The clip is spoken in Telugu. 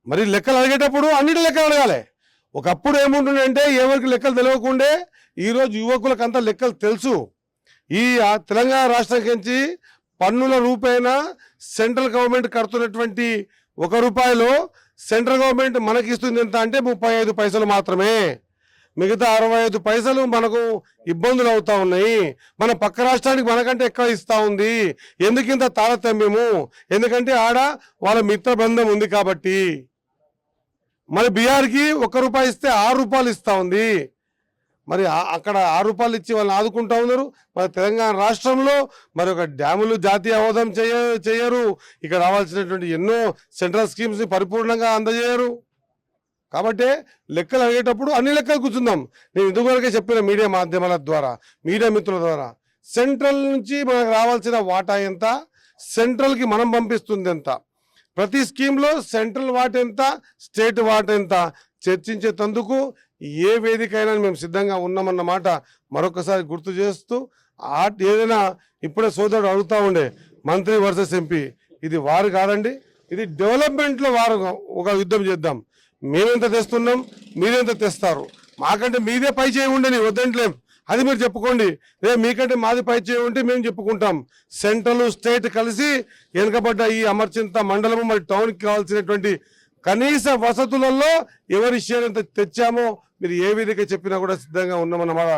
మరి లెక్కలు అడిగేటప్పుడు అన్నిటి లెక్కలు అడగాలి. ఒకప్పుడు ఏముంటుందంటే ఎవరికి లెక్కలు తెలియకుండే, ఈరోజు యువకులకంతా లెక్కలు తెలుసు. ఈ తెలంగాణ రాష్ట్రం నుంచి పన్నుల రూపేణ సెంట్రల్ గవర్నమెంట్ కడుతున్నటువంటి ₹1 సెంట్రల్ గవర్నమెంట్ మనకి ఇస్తుంది ఎంత అంటే 35 పైసలు మాత్రమే. మిగతా 65 పైసలు మనకు ఇబ్బందులు అవుతా ఉన్నాయి. మన పక్క రాష్ట్రానికి మనకంటే ఎక్కువ ఇస్తా ఉంది. ఎందుకింత తారతమ్యము? ఎందుకంటే ఆడ వాళ్ళ మిత్ర బంధం ఉంది కాబట్టి. మరి బీహార్కి ₹1 ఇస్తే ₹6 ఇస్తా ఉంది. మరి అక్కడ ₹6 ఇచ్చి వాళ్ళని ఆదుకుంటా ఉన్నారు. మన తెలంగాణ రాష్ట్రంలో మరి ఒక డ్యాములు జాతీయ హోదా చేయరు. ఇక్కడ రావాల్సినటువంటి ఎన్నో సెంట్రల్ స్కీమ్స్ని పరిపూర్ణంగా అందజేయరు. కాబట్టి లెక్కలు అడిగేటప్పుడు అన్ని లెక్కలు కూర్చుందాం. నేను ఇదివరకే చెప్పిన మీడియా మాధ్యమాల ద్వారా, మీడియా మిత్రుల ద్వారా, సెంట్రల్ నుంచి మనకు రావాల్సిన వాటా ఎంత, సెంట్రల్కి మనం పంపిస్తుంది ఎంత, ప్రతి స్కీమ్లో సెంట్రల్ వాటా ఎంత, స్టేట్ వాటా ఎంత చర్చించేందుకు ఏ వేదిక అయినా మేము సిద్ధంగా ఉన్నామన్నమాట మరొకసారి గుర్తు చేస్తూ, ఏదైనా ఇప్పుడే సోదరుడు అడుగుతూ ఉండే మంత్రి వర్సెస్ ఎంపీ, ఇది వారు కాదండి, ఇది డెవలప్మెంట్లో వారు ఒక యుద్ధం చేద్దాం. మేమెంత తెస్తున్నాం, మీరెంత తెస్తారు, మాకంటే మీదే పై చేయి ఉండని వద్దంటలేం, అది మీరు చెప్పుకోండి. మీకంటే మాది పై చేయి ఉంటే మేము చెప్పుకుంటాం. సెంట్రల్ స్టేట్ కలిసి వెనుకబడ్డ ఈ అమర్చింత మండలము మరి టౌన్కి కావాల్సినటువంటి కనీస వసతులలో ఎవరి షేర్ ఎంత తెచ్చామో మీరు ఏ విధంగా చెప్పినా కూడా సిద్ధంగా ఉన్నామన్నమాట